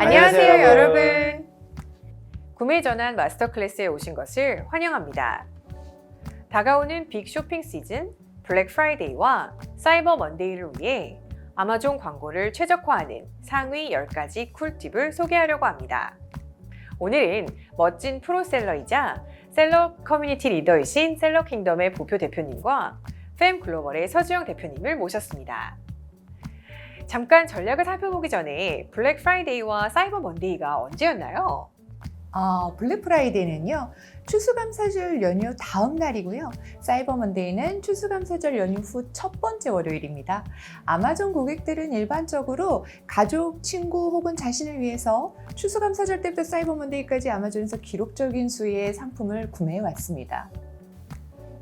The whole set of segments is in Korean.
안녕하세요, 여러분. 구매 전환 마스터 클래스에 오신 것을 환영합니다. 다가오는 빅 쇼핑 시즌 블랙 프라이데이와 사이버 먼데이를 위해 아마존 광고를 최적화하는 상위 10가지 꿀팁을 소개하려고 합니다. 오늘은 멋진 프로셀러이자 셀러 커뮤니티 리더이신 셀러킹덤의 보표 대표님과 팸 글로벌의 서주영 대표님을 모셨습니다. 잠깐 전략을 살펴보기 전에 블랙 프라이데이와 사이버 먼데이가 언제였나요? 블랙 프라이데이는요, 추수감사절 연휴 다음 날이고요. 사이버 먼데이는 추수감사절 연휴 후 첫 번째 월요일입니다. 아마존 고객들은 일반적으로 가족, 친구 혹은 자신을 위해서 추수감사절 때부터 사이버 먼데이까지 아마존에서 기록적인 수의 상품을 구매해 왔습니다.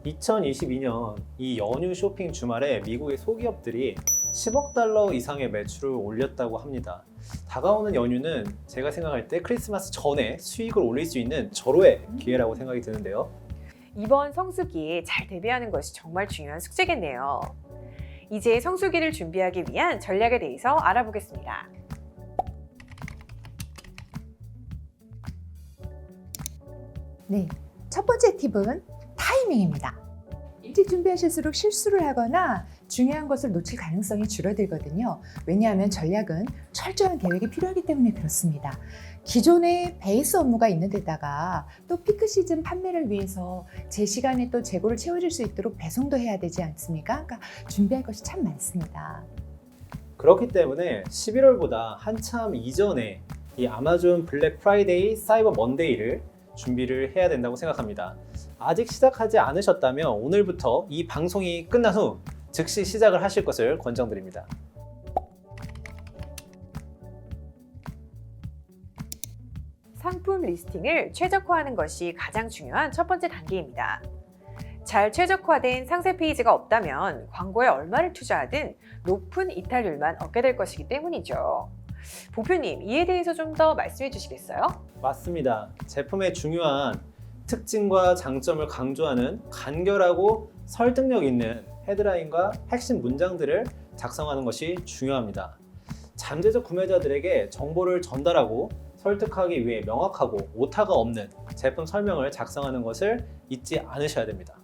2022년 이 연휴 쇼핑 주말에 미국의 소기업들이 10억 달러 이상의 매출을 올렸다고 합니다. 다가오는 연휴는 제가 생각할 때 크리스마스 전에 수익을 올릴 수 있는 절호의 기회라고 생각이 드는데요. 이번 성수기에 잘 대비하는 것이 정말 중요한 숙제겠네요. 이제 성수기를 준비하기 위한 전략에 대해서 알아보겠습니다. 네, 첫 번째 팁은 타이밍입니다. 일찍 준비하실수록 실수를 하거나 중요한 것을 놓칠 가능성이 줄어들거든요. 왜냐하면 전략은 철저한 계획이 필요하기 때문에 그렇습니다. 기존에 베이스 업무가 있는 데다가 또 피크 시즌 판매를 위해서 제 시간에 또 재고를 채워질 수 있도록 배송도 해야 되지 않습니까? 그러니까 준비할 것이 참 많습니다. 그렇기 때문에 11월보다 한참 이전에 이 아마존 블랙 프라이데이, 사이버 먼데이를 준비를 해야 된다고 생각합니다. 아직 시작하지 않으셨다면 오늘부터 이 방송이 끝난 후 즉시 시작을 하실 것을 권장드립니다. 상품 리스팅을 최적화하는 것이 가장 중요한 첫 번째 단계입니다. 잘 최적화된 상세 페이지가 없다면 광고에 얼마를 투자하든 높은 이탈률만 얻게 될 것이기 때문이죠. 보표님, 이에 대해서 좀 더 말씀해 주시겠어요? 맞습니다. 제품의 중요한 특징과 장점을 강조하는 간결하고 설득력 있는 헤드라인과 핵심 문장들을 작성하는 것이 중요합니다. 잠재적 구매자들에게 정보를 전달하고 설득하기 위해 명확하고 오타가 없는 제품 설명을 작성하는 것을 잊지 않으셔야 됩니다.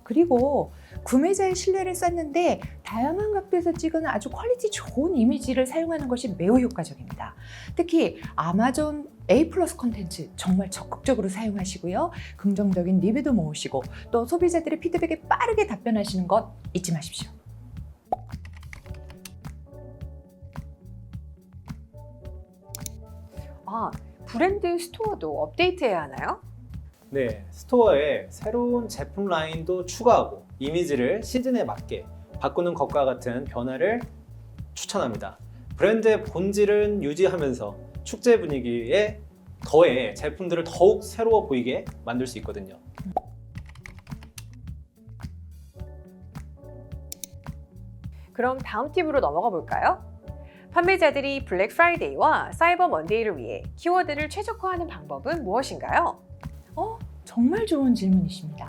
그리고 구매자의 신뢰를 쌓는데 다양한 각도에서 찍은 아주 퀄리티 좋은 이미지를 사용하는 것이 매우 효과적입니다. 특히 아마존 A+ 콘텐츠 정말 적극적으로 사용하시고요. 긍정적인 리뷰도 모으시고 또 소비자들의 피드백에 빠르게 답변하시는 것 잊지 마십시오. 브랜드 스토어도 업데이트해야 하나요? 네, 스토어에 새로운 제품 라인도 추가하고 이미지를 시즌에 맞게 바꾸는 것과 같은 변화를 추천합니다. 브랜드의 본질은 유지하면서 축제 분위기에 더해 제품들을 더욱 새로워 보이게 만들 수 있거든요. 그럼 다음 팁으로 넘어가 볼까요? 판매자들이 블랙 프라이데이와 사이버 먼데이를 위해 키워드를 최적화하는 방법은 무엇인가요? 정말 좋은 질문이십니다.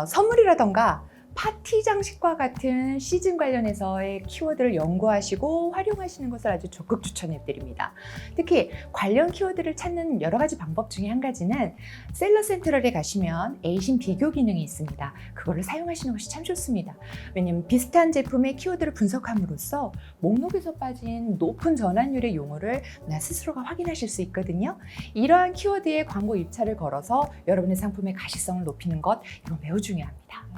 선물이라던가 파티 장식과 같은 시즌 관련해서의 키워드를 연구하시고 활용하시는 것을 아주 적극 추천해 드립니다. 특히 관련 키워드를 찾는 여러 가지 방법 중에 한 가지는 셀러 센트럴에 가시면 에이신 비교 기능이 있습니다. 그거를 사용하시는 것이 참 좋습니다. 왜냐하면 비슷한 제품의 키워드를 분석함으로써 목록에서 빠진 높은 전환율의 용어를 나 스스로가 확인하실 수 있거든요. 이러한 키워드에 광고 입찰을 걸어서 여러분의 상품의 가시성을 높이는 것, 이거 매우 중요합니다.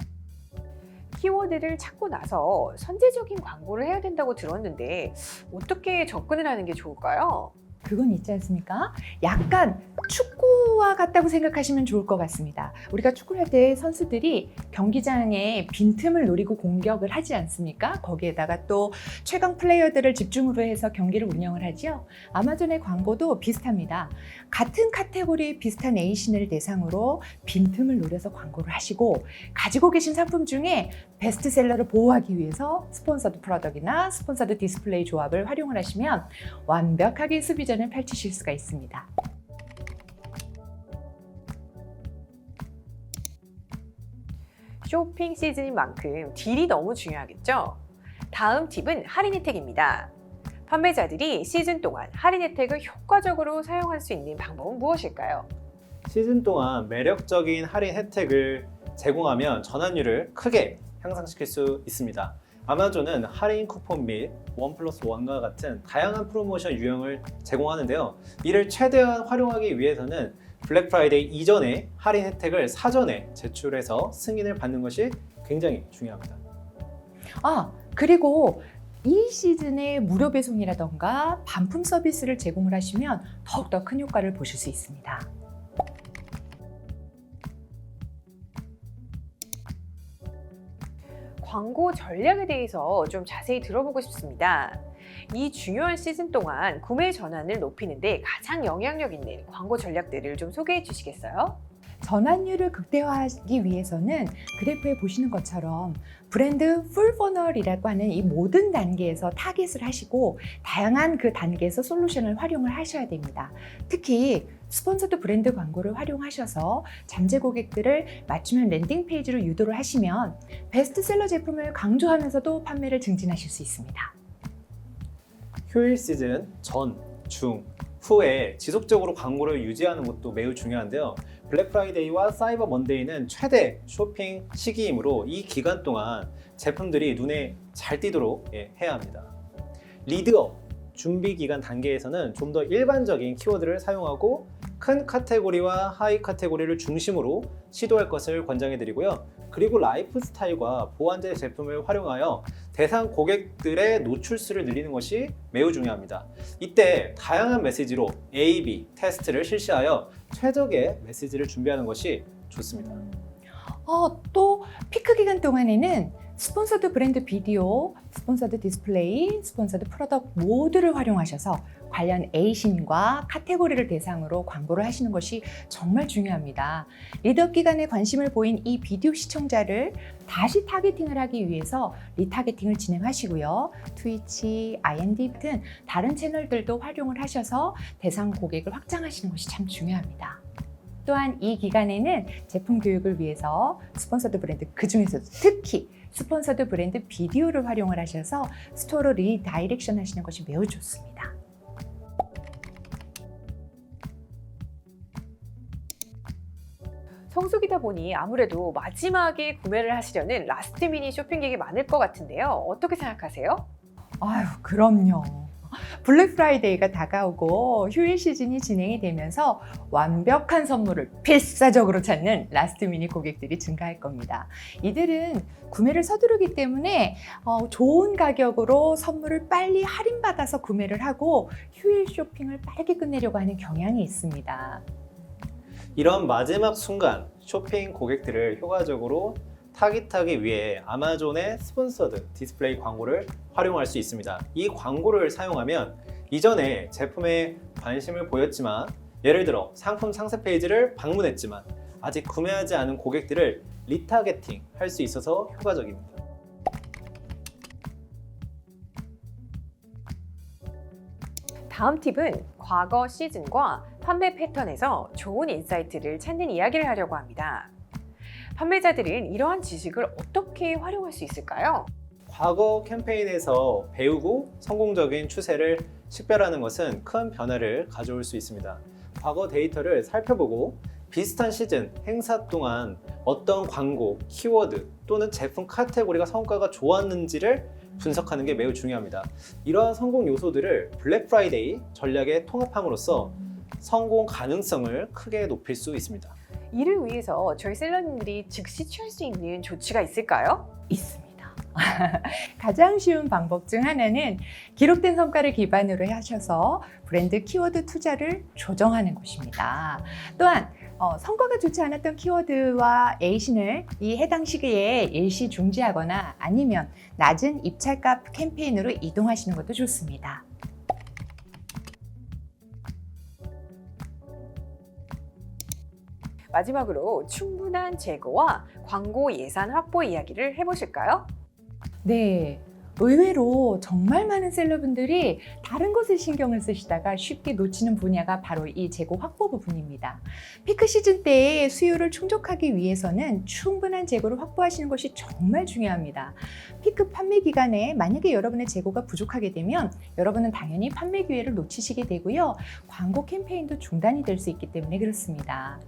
키워드를 찾고 나서 선제적인 광고를 해야 된다고 들었는데 어떻게 접근을 하는 게 좋을까요? 그건 있지 않습니까? 약간 축구와 같다고 생각하시면 좋을 것 같습니다. 우리가 축구를 할 때 선수들이 경기장에 빈틈을 노리고 공격을 하지 않습니까? 거기에다가 또 최강 플레이어들을 집중으로 해서 경기를 운영을 하죠. 아마존의 광고도 비슷합니다. 같은 카테고리의 비슷한 에이신을 대상으로 빈틈을 노려서 광고를 하시고 가지고 계신 상품 중에 베스트셀러를 보호하기 위해서 스폰서드 프로덕트나 스폰서드 디스플레이 조합을 활용을 하시면 완벽하게 수비전을 펼치실 수가 있습니다. 쇼핑 시즌인 만큼 딜이 너무 중요하겠죠? 다음 팁은 할인 혜택입니다. 판매자들이 시즌 동안 할인 혜택을 효과적으로 사용할 수 있는 방법은 무엇일까요? 시즌 동안 매력적인 할인 혜택을 제공하면 전환율을 크게 향상시킬 수 있습니다. 아마존은 할인 쿠폰 및 1+1과 같은 다양한 프로모션 유형을 제공하는데요. 이를 최대한 활용하기 위해서는 블랙 프라이데이 이전에 할인 혜택을 사전에 제출해서 승인을 받는 것이 굉장히 중요합니다. 그리고 이 시즌에 무료 배송이라던가 반품 서비스를 제공을 하시면 더욱더 큰 효과를 보실 수 있습니다. 광고 전략에 대해서 좀 자세히 들어보고 싶습니다. 이 중요한 시즌 동안 구매 전환을 높이는데 가장 영향력 있는 광고 전략들을 좀 소개해 주시겠어요? 전환율을 극대화하기 위해서는 그래프에 보시는 것처럼 브랜드 풀 퍼널이라고 하는 이 모든 단계에서 타겟을 하시고 다양한 그 단계에서 솔루션을 활용을 하셔야 됩니다. 특히 스폰서드 브랜드 광고를 활용하셔서 잠재 고객들을 맞춤형 랜딩 페이지로 유도를 하시면 베스트셀러 제품을 강조하면서도 판매를 증진하실 수 있습니다. 휴일 시즌 전, 중, 후에 지속적으로 광고를 유지하는 것도 매우 중요한데요. 블랙 프라이데이와 사이버 먼데이는 최대 쇼핑 시기이므로 이 기간 동안 제품들이 눈에 잘 띄도록 해야 합니다. 리드업, 준비 기간 단계에서는 좀 더 일반적인 키워드를 사용하고 큰 카테고리와 하이 카테고리를 중심으로 시도할 것을 권장해 드리고요. 그리고 라이프 스타일과 보완제 제품을 활용하여 대상 고객들의 노출수를 늘리는 것이 매우 중요합니다. 이때 다양한 메시지로 A/B 테스트를 실시하여 최적의 메시지를 준비하는 것이 좋습니다. 또 피크 기간 동안에는 스폰서드 브랜드 비디오, 스폰서드 디스플레이, 스폰서드 프로덕트 모두를 활용하셔서 관련 에이신과 카테고리를 대상으로 광고를 하시는 것이 정말 중요합니다. 리드업 기간에 관심을 보인 이 비디오 시청자를 다시 타겟팅을 하기 위해서 리타겟팅을 진행하시고요. 트위치, IND 등 다른 채널들도 활용을 하셔서 대상 고객을 확장하시는 것이 참 중요합니다. 또한 이 기간에는 제품 교육을 위해서 스폰서드 브랜드, 그중에서도 특히 스폰서드 브랜드 비디오를 활용을 하셔서 스토어로 리다이렉션 하시는 것이 매우 좋습니다. 성수기다 보니 아무래도 마지막에 구매를 하시려는 라스트 미닛 쇼핑객이 많을 것 같은데요. 어떻게 생각하세요? 그럼요. 블랙 프라이데이가 다가오고 휴일 시즌이 진행이 되면서 완벽한 선물을 필사적으로 찾는 라스트 미닛 고객들이 증가할 겁니다. 이들은 구매를 서두르기 때문에 좋은 가격으로 선물을 빨리 할인받아서 구매를 하고 휴일 쇼핑을 빠르게 끝내려고 하는 경향이 있습니다. 이런 마지막 순간 쇼핑 고객들을 효과적으로 타깃하기 위해 아마존의 스폰서드 디스플레이 광고를 활용할 수 있습니다. 이 광고를 사용하면 이전에 제품에 관심을 보였지만, 예를 들어 상품 상세 페이지를 방문했지만 아직 구매하지 않은 고객들을 리타겟팅 할 수 있어서 효과적입니다. 다음 팁은 과거 시즌과 판매 패턴에서 좋은 인사이트를 찾는 이야기를 하려고 합니다. 판매자들은 이러한 지식을 어떻게 활용할 수 있을까요? 과거 캠페인에서 배우고 성공적인 추세를 식별하는 것은 큰 변화를 가져올 수 있습니다. 과거 데이터를 살펴보고 비슷한 시즌, 행사 동안 어떤 광고, 키워드 또는 제품 카테고리가 성과가 좋았는지를 분석하는 게 매우 중요합니다. 이러한 성공 요소들을 블랙 프라이데이 전략에 통합함으로써 성공 가능성을 크게 높일 수 있습니다. 이를 위해서 저희 셀러님들이 즉시 취할 수 있는 조치가 있을까요? 있습니다. 가장 쉬운 방법 중 하나는 기록된 성과를 기반으로 하셔서 브랜드 키워드 투자를 조정하는 것입니다. 또한 성과가 좋지 않았던 키워드와 에이신을 이 해당 시기에 일시 중지하거나 아니면 낮은 입찰가 캠페인으로 이동하시는 것도 좋습니다. 마지막으로 충분한 재고와 광고 예산 확보 이야기를 해보실까요? 네, 의외로 정말 많은 셀러분들이 다른 것을 신경을 쓰시다가 쉽게 놓치는 분야가 바로 이 재고 확보 부분입니다. 피크 시즌 때에 수요를 충족하기 위해서는 충분한 재고를 확보하시는 것이 정말 중요합니다. 피크 판매 기간에 만약에 여러분의 재고가 부족하게 되면 여러분은 당연히 판매 기회를 놓치시게 되고요. 광고 캠페인도 중단이 될 수 있기 때문에 그렇습니다.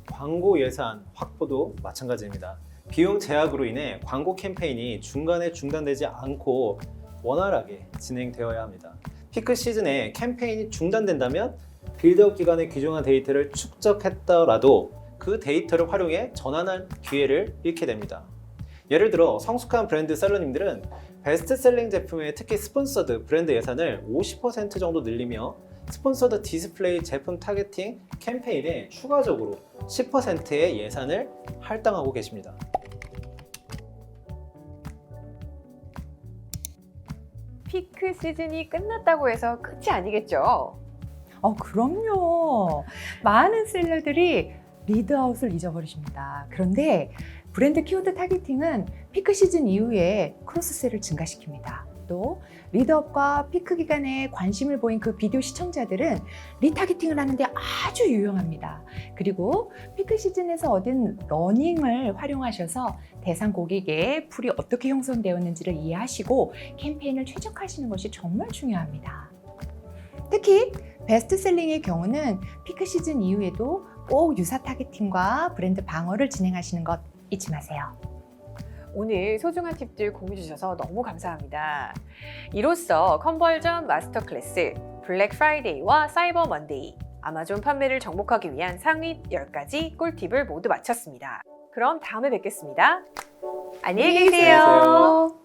광고 예산 확보도 마찬가지입니다. 비용 제약으로 인해 광고 캠페인이 중간에 중단되지 않고 원활하게 진행되어야 합니다. 피크 시즌에 캠페인이 중단된다면 빌드업 기간에 귀중한 데이터를 축적했더라도 그 데이터를 활용해 전환할 기회를 잃게 됩니다. 예를 들어 성숙한 브랜드 셀러님들은 베스트셀링 제품의 특히 스폰서드 브랜드 예산을 50% 정도 늘리며 스폰서드 디스플레이 제품 타겟팅 캠페인에 추가적으로 10%의 예산을 할당하고 계십니다. 피크 시즌이 끝났다고 해서 끝이 아니겠죠? 그럼요. 많은 셀러들이 리드아웃을 잊어버리십니다. 그런데 브랜드 키워드 타겟팅은 피크 시즌 이후에 크로스셀을 증가시킵니다. 또 리드업과 피크 기간에 관심을 보인 그 비디오 시청자들은 리타겟팅을 하는데 아주 유용합니다. 그리고 피크 시즌에서 얻은 러닝을 활용하셔서 대상 고객의 풀이 어떻게 형성되었는지를 이해하시고 캠페인을 최적화하시는 것이 정말 중요합니다. 특히 베스트셀링의 경우는 피크 시즌 이후에도 꼭 유사 타겟팅과 브랜드 방어를 진행하시는 것 잊지 마세요. 오늘 소중한 팁들 공유해 주셔서 너무 감사합니다. 이로써 컨버전 마스터 클래스, 블랙 프라이데이와 사이버 먼데이, 아마존 판매를 정복하기 위한 상위 10가지 꿀팁을 모두 마쳤습니다. 그럼 다음에 뵙겠습니다. 안녕히 계세요. 안녕히 계세요.